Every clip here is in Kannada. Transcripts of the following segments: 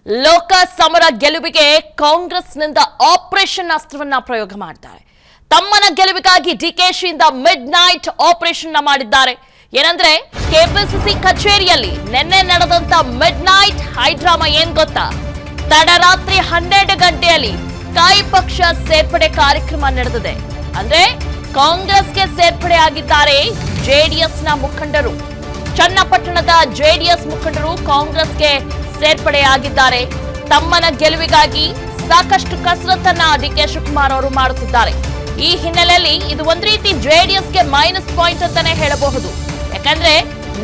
ಲೋಕ ಸಮರ ಗೆಲುವಿಗೆ ಕಾಂಗ್ರೆಸ್ನಿಂದ ಆಪರೇಷನ್ ಅಸ್ತ್ರವನ್ನ ಪ್ರಯೋಗ ಮಾಡಿದ್ದಾರೆ. ತಮ್ಮನ ಗೆಲುವಿಗಾಗಿ ಡಿಕೆಶಿಯಿಂದ ಮಿಡ್ ನೈಟ್ ಆಪರೇಷನ್ ಮಾಡಿದ್ದಾರೆ. ಏನಂದ್ರೆ ಕೆಪಿಸಿಸಿ ಕಚೇರಿಯಲ್ಲಿ ನಿನ್ನೆ ನಡೆದಂತ ಮಿಡ್ ನೈಟ್ ಹೈಡ್ರಾಮಾ ಏನ್ ಗೊತ್ತಾ? ತಡರಾತ್ರಿ 12 ಗಂಟೆಯಲ್ಲಿ ಕೈ ಪಕ್ಷ ಸೇರ್ಪಡೆ ಕಾರ್ಯಕ್ರಮ ನಡೆದಿದೆ. ಅಂದ್ರೆ ಕಾಂಗ್ರೆಸ್ಗೆ ಸೇರ್ಪಡೆ ಆಗಿದ್ದಾರೆ ಜೆಡಿಎಸ್ನ ಮುಖಂಡರು. ಚನ್ನಪಟ್ಟಣದ ಜೆಡಿಎಸ್ ಮುಖಂಡರು ಕಾಂಗ್ರೆಸ್ಗೆ ಸೇರ್ಪಡೆಯಾಗಿದ್ದಾರೆ. ತಮ್ಮನ ಗೆಲುವಿಗಾಗಿ ಸಾಕಷ್ಟು ಕಸರತ್ತನ್ನ ಡಿಕೆ ಶಿವಕುಮಾರ್ ಅವರು ಮಾಡುತ್ತಿದ್ದಾರೆ. ಈ ಹಿನ್ನೆಲೆಯಲ್ಲಿ ಇದು ಒಂದ್ ರೀತಿ ಜೆಡಿಎಸ್ಗೆ ಮೈನಸ್ ಪಾಯಿಂಟ್ ಅಂತಾನೆ ಹೇಳಬಹುದು. ಯಾಕಂದ್ರೆ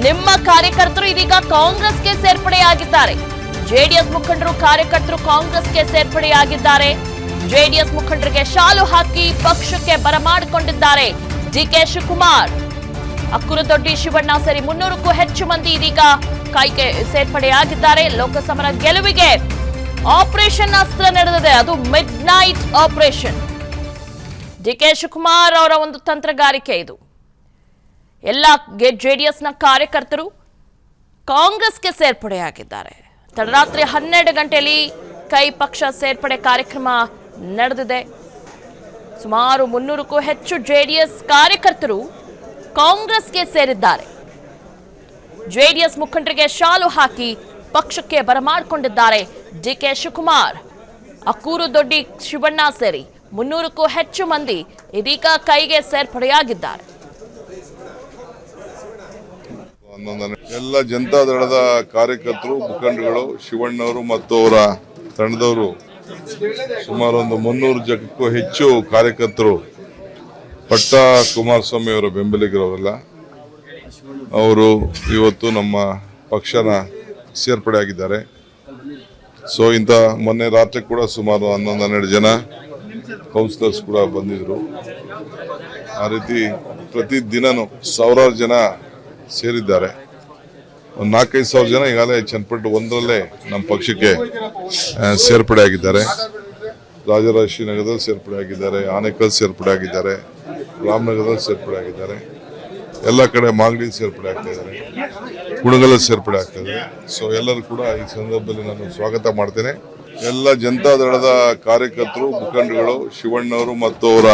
ನಿಮ್ಮ ಕಾರ್ಯಕರ್ತರು ಇದೀಗ ಕಾಂಗ್ರೆಸ್ಗೆ ಸೇರ್ಪಡೆಯಾಗಿದ್ದಾರೆ. ಜೆಡಿಎಸ್ ಮುಖಂಡರು ಕಾರ್ಯಕರ್ತರು ಕಾಂಗ್ರೆಸ್ಗೆ ಸೇರ್ಪಡೆಯಾಗಿದ್ದಾರೆ. ಜೆಡಿಎಸ್ ಮುಖಂಡರಿಗೆ ಶಾಲು ಹಾಕಿ ಪಕ್ಷಕ್ಕೆ ಬರಮಾಡಿಕೊಂಡಿದ್ದಾರೆ ಡಿಕೆ ಶಿವಕುಮಾರ್. ಅಕ್ಕುರದೊಡ್ಡಿ ಶಿವಣ್ಣ ಸೇರಿ 300ಕ್ಕೂ ಹೆಚ್ಚು ಮಂದಿ ಇದೀಗ ಕೈಗೆ ಸೇರ್ಪಡೆಯಾಗಿದ್ದಾರೆ. ಲೋಕಸಮರ ಗೆಲುವಿಗೆ ಆಪರೇಷನ್ ಅಸ್ತ್ರ ನಡೆದಿದೆ, ಅದು midnight operation. DK Shivakumar ಅವರ ಒಂದು ತಂತ್ರಗಾರಿಕೆ ಇದು. ಎಲ್ಲ ಜೆಡಿಎಸ್ನ ಕಾರ್ಯಕರ್ತರು ಕಾಂಗ್ರೆಸ್ಗೆ ಸೇರ್ಪಡೆಯಾಗಿದ್ದಾರೆ. ತಡರಾತ್ರಿ 12 ಗಂಟೆಯಲ್ಲಿ ಕೈ ಪಕ್ಷ ಸೇರ್ಪಡೆ ಕಾರ್ಯಕ್ರಮ ನಡೆದಿದೆ. ಸುಮಾರು 300ಕ್ಕೂ ಹೆಚ್ಚು ಜೆಡಿಎಸ್ ಕಾರ್ಯಕರ್ತರು ಕಾಂಗ್ರೆಸ್ಗೆ ಸೇರಿದ್ದಾರೆ. ಜೆಡಿಎಸ್ ಮುಖಂಡರಿಗೆ ಶಾಲು ಹಾಕಿ ಪಕ್ಷಕ್ಕೆ ಬರಮಾಡಿಕೊಂಡಿದ್ದಾರೆ ಡಿಕೆ ಶಿವಕುಮಾರ್. ಅಕ್ಕೂರು ದೊಡ್ಡಿ ಶಿವಣ್ಣ ಸೇರಿ 300ಕ್ಕೂ ಹೆಚ್ಚು ಮಂದಿ ಇದೀಗ ಕೈಗೆ ಸೇರ್ಪಡೆಯಾಗಿದ್ದಾರೆ. ಎಲ್ಲ ಜನತಾದಳದ ಕಾರ್ಯಕರ್ತರು ಮುಖಂಡರುಗಳು ಶಿವಣ್ಣವರು ಮತ್ತು ಅವರ ತಂಡದವರು ಸುಮಾರು ಒಂದು 300 ಜನಕ್ಕೂ ಹೆಚ್ಚು ಕಾರ್ಯಕರ್ತರು ಪಟ್ಟ ಕುಮಾರಸ್ವಾಮಿ ಅವರ ಬೆಂಬಲಿಗರವರೆಲ್ಲ ಅವರು ಇವತ್ತು ನಮ್ಮ ಪಕ್ಷನ ಸೇರ್ಪಡೆ ಆಗಿದ್ದಾರೆ. ಸೊ ಇಂಥ ಮೊನ್ನೆ ರಾತ್ರಿ ಕೂಡ ಸುಮಾರು 11-12 ಜನ ಕೌನ್ಸಿಲರ್ಸ್ ಕೂಡ ಬಂದಿದ್ರು. ಆ ರೀತಿ ಪ್ರತಿದಿನನೂ ಸಾವಿರಾರು ಜನ ಸೇರಿದ್ದಾರೆ. ಒಂದು 4-5 ಸಾವಿರ ಜನ ಈಗಾಗಲೇ ಚನ್ನಪಟ್ಟಣ 1ರಲ್ಲೇ ನಮ್ಮ ಪಕ್ಷಕ್ಕೆ ಸೇರ್ಪಡೆ ಆಗಿದ್ದಾರೆ. ರಾಜರಾಜೇಶ್ವರಿ ನಗರದಲ್ಲಿ ಸೇರ್ಪಡೆ ಆಗಿದ್ದಾರೆ, ಆನೇಕಲ್ ಸೇರ್ಪಡೆ ಆಗಿದ್ದಾರೆ, ರಾಮನಗರದಲ್ಲಿ ಸೇರ್ಪಡೆ ಆಗಿದ್ದಾರೆ, ಎಲ್ಲ ಕಡೆ ಮಾಗಡಿ ಸೇರ್ಪಡೆ ಆಗ್ತಾ ಇದ್ದಾರೆ, ಕುಣಗಲ ಸೇರ್ಪಡೆ ಆಗ್ತಾ ಇದೆ. ಸೊ ಎಲ್ಲರೂ ಕೂಡ ಈ ಸಂದರ್ಭದಲ್ಲಿ ನಾನು ಸ್ವಾಗತ ಮಾಡ್ತೇನೆ. ಎಲ್ಲ ಜನತಾದಳದ ಕಾರ್ಯಕರ್ತರು ಮುಖಂಡರುಗಳು ಶಿವಣ್ಣವರು ಮತ್ತು ಅವರ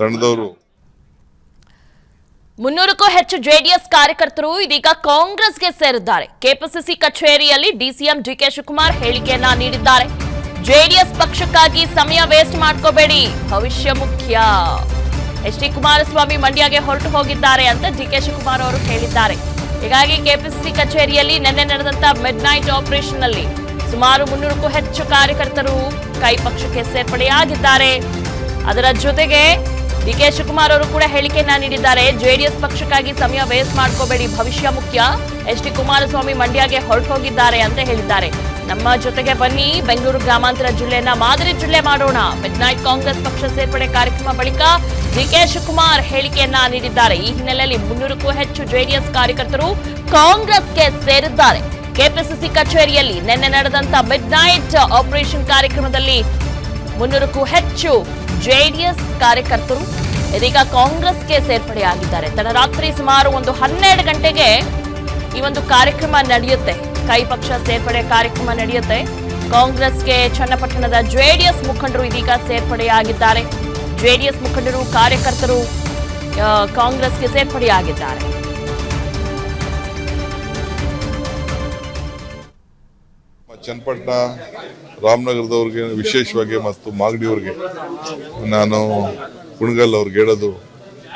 ತಂಡದವರು 300ಕ್ಕೂ ಹೆಚ್ಚು ಜೆಡಿಎಸ್ ಕಾರ್ಯಕರ್ತರು ಇದೀಗ ಕಾಂಗ್ರೆಸ್ಗೆ ಸೇರಿದ್ದಾರೆ. ಕೆಪಿಸಿಸಿ ಕಚೇರಿಯಲ್ಲಿ ಡಿಸಿಎಂ ಡಿಕೆ ಶಿವಕುಮಾರ್ ಹೇಳಿಕೆಯನ್ನ ನೀಡಿದ್ದಾರೆ. ಜೆಡಿಎಸ್ ಪಕ್ಷಕ್ಕಾಗಿ ಸಮಯ ವೇಸ್ಟ್ ಮಾಡ್ಕೋಬೇಡಿ, ಭವಿಷ್ಯ ಮುಖ್ಯ. ಎಚ್ ಡಿ ಕುಮಾರಸ್ವಾಮಿ ಮಂಡ್ಯಗೆ ಹೊರಟು ಹೋಗಿದ್ದಾರೆ ಅಂತ ಡಿಕೆ ಶಿವಕುಮಾರ್ ಅವರು ಹೇಳಿದ್ದಾರೆ. ಹೀಗಾಗಿ ಕೆಪಿಸಿಸಿ ಕಚೇರಿಯಲ್ಲಿ ನಿನ್ನೆ ನಡೆದಂತ ಮಿಡ್ ನೈಟ್ ಆಪರೇಷನ್ ನಲ್ಲಿ ಸುಮಾರು 300ಕ್ಕೂ ಹೆಚ್ಚು ಕಾರ್ಯಕರ್ತರು ಕೈ ಪಕ್ಷಕ್ಕೆ ಸೇರ್ಪಡೆಯಾಗಿದ್ದಾರೆ. ಅದರ ಜೊತೆಗೆ ಡಿಕೆ ಶಿವಕುಮಾರ್ ಅವರು ಕೂಡ ಹೇಳಿಕೆಯನ್ನ ನೀಡಿದ್ದಾರೆ. ಜೆಡಿಎಸ್ ಪಕ್ಷಕ್ಕಾಗಿ ಸಮಯ ವೇಸ್ಟ್ ಮಾಡ್ಕೋಬೇಡಿ, ಭವಿಷ್ಯ ಮುಖ್ಯ. ಎಚ್ ಡಿ ಕುಮಾರಸ್ವಾಮಿ ಮಂಡ್ಯಗೆ ಹೊರಟು ಹೋಗಿದ್ದಾರೆ ಅಂತ ಹೇಳಿದ್ದಾರೆ. ನಮ್ಮ ಜೊತೆಗೆ ಬನ್ನಿ, ಬೆಂಗಳೂರು ಗ್ರಾಮಾಂತರ ಜಿಲ್ಲೆಯನ್ನ ಮಾದರಿ ಜಿಲ್ಲೆ ಮಾಡೋಣ. ಮಿಡ್ ನೈಟ್ ಕಾಂಗ್ರೆಸ್ ಪಕ್ಷ ಸೇರ್ಪಡೆ ಕಾರ್ಯಕ್ರಮ ಬಳಿಕ ಡಿಕೆ ಶಿವಕುಮಾರ್ ಹೇಳಿಕೆಯನ್ನ ನೀಡಿದ್ದಾರೆ. ಈ ಹಿನ್ನೆಲೆಯಲ್ಲಿ 300ಕ್ಕೂ ಹೆಚ್ಚು ಜೆಡಿಎಸ್ ಕಾರ್ಯಕರ್ತರು ಕಾಂಗ್ರೆಸ್ಗೆ ಸೇರಿದ್ದಾರೆ. ಕೆಪಿಸಿಸಿ ಕಚೇರಿಯಲ್ಲಿ ನಿನ್ನೆ ನಡೆದಂತ ಮಿಡ್ ನೈಟ್ ಆಪರೇಷನ್ ಕಾರ್ಯಕ್ರಮದಲ್ಲಿ 300ಕ್ಕೂ ಹೆಚ್ಚು ಜೆಡಿಎಸ್ ಕಾರ್ಯಕರ್ತರು ಇದೀಗ ಕಾಂಗ್ರೆಸ್ಗೆ ಸೇರ್ಪಡೆಯಾಗಿದ್ದಾರೆ. ತಡರಾತ್ರಿ ಸುಮಾರು 12 ಗಂಟೆಗೆ ಈ ಒಂದು ಕಾರ್ಯಕ್ರಮ ನಡೆಯುತ್ತೆ. ಕೈ ಪಕ್ಷ ಸೇರ್ಪಡೆ ಕಾರ್ಯಕ್ರಮ ನಡೆಯುತ್ತೆ. ಕಾಂಗ್ರೆಸ್ಗೆ ಚನ್ನಪಟ್ಟಣದ ಜೆಡಿಎಸ್ ಮುಖಂಡರು ಇದೀಗ ಸೇರ್ಪಡೆಯಾಗಿದ್ದಾರೆ. ಜೆಡಿಎಸ್ ಮುಖಂಡರು ಕಾರ್ಯಕರ್ತರು ಕಾಂಗ್ರೆಸ್ಗೆ ಸೇರ್ಪಡೆಯಾಗಿದ್ದಾರೆ. ಚನ್ನಪಟ್ಟಣ ರಾಮನಗರದವ್ರಿಗೆ ವಿಶೇಷವಾಗಿ ಮತ್ತು ಮಾಗಡಿಯವ್ರಿಗೆ ನಾನು ಕುಣಗಲ್ ಅವ್ರಿಗೆ ಹೇಳೋದು,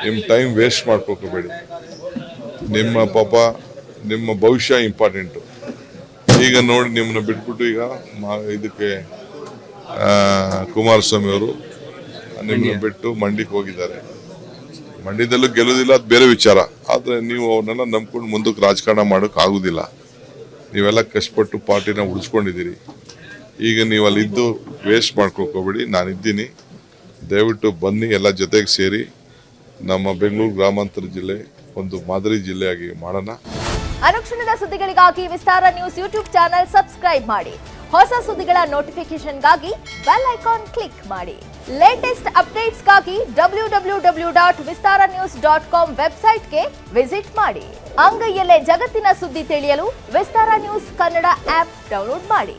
ನಿಮ್ಮ ಟೈಮ್ ವೇಸ್ಟ್ ಮಾಡ್ಕೋಬೇಡಿ. ನಿಮ್ಮ ಪಾಪ ನಿಮ್ಮ ಭವಿಷ್ಯ ಇಂಪಾರ್ಟೆಂಟು. ಈಗ ನೋಡಿ ನಿಮ್ಮನ್ನ ಬಿಟ್ಬಿಟ್ಟು ಈಗ ಇದಕ್ಕೆ ಕುಮಾರಸ್ವಾಮಿ ಅವರು ನಿಮ್ಮನ್ನ ಬಿಟ್ಟು ಮಂಡ್ಯಕ್ಕೆ ಹೋಗಿದ್ದಾರೆ. ಮಂಡ್ಯದಲ್ಲೂ ಗೆಲ್ಲೋದಿಲ್ಲ, ಅದು ಬೇರೆ ವಿಚಾರ. ಆದರೆ ನೀವು ಅವನ್ನೆಲ್ಲ ನಂಬ್ಕೊಂಡು ಮುಂದಕ್ಕೆ ರಾಜಕಾರಣ ಮಾಡೋಕೆ ಆಗೋದಿಲ್ಲ. ನೀವೆಲ್ಲ ಕಷ್ಟಪಟ್ಟು ಪಾರ್ಟಿನ ಉಳಿಸ್ಕೊಂಡಿದ್ದೀರಿ. ಈಗ ನೀವು ಅಲ್ಲಿದ್ದು ವೇಸ್ಟ್ ಮಾಡ್ಕೋಬೇಡಿ. ನಾನಿದ್ದೀನಿ, ದಯವಿಟ್ಟು ಬನ್ನಿ, ಎಲ್ಲ ಜೊತೆಗೆ ಸೇರಿ ನಮ್ಮ ಬೆಂಗಳೂರು ಗ್ರಾಮಾಂತರ ಜಿಲ್ಲೆ ಒಂದು ಮಾದರಿ ಜಿಲ್ಲೆಯಾಗಿ ಮಾಡೋಣ. ಅನುಕ್ಷಣದ ಸುದ್ದಿಗಳಿಗಾಗಿ ವಿಸ್ತಾರ ನ್ಯೂಸ್ ಯೂಟ್ಯೂಬ್ ಚಾನೆಲ್ ಸಬ್ಸ್ಕ್ರೈಬ್ ಮಾಡಿ. ಹೊಸ ಸುದ್ದಿಗಳ ನೋಟಿಫಿಕೇಶನ್ಗಾಗಿ ಬೆಲ್ ಐಕಾನ್ ಕ್ಲಿಕ್ ಮಾಡಿ. ಲೇಟೆಸ್ಟ್ ಅಪ್ಡೇಟ್ಸ್ಗಾಗಿ www.vistaranews.com ವೆಬ್ಸೈಟ್ಗೆ ವಿಸಿಟ್ ಮಾಡಿ. ಅಂಗೈಯಲ್ಲೇ ಜಗತ್ತಿನ ಸುದ್ದಿ ತಿಳಿಯಲು ವಿಸ್ತಾರ ನ್ಯೂಸ್ ಕನ್ನಡ ಆಪ್ ಡೌನ್ಲೋಡ್ ಮಾಡಿ.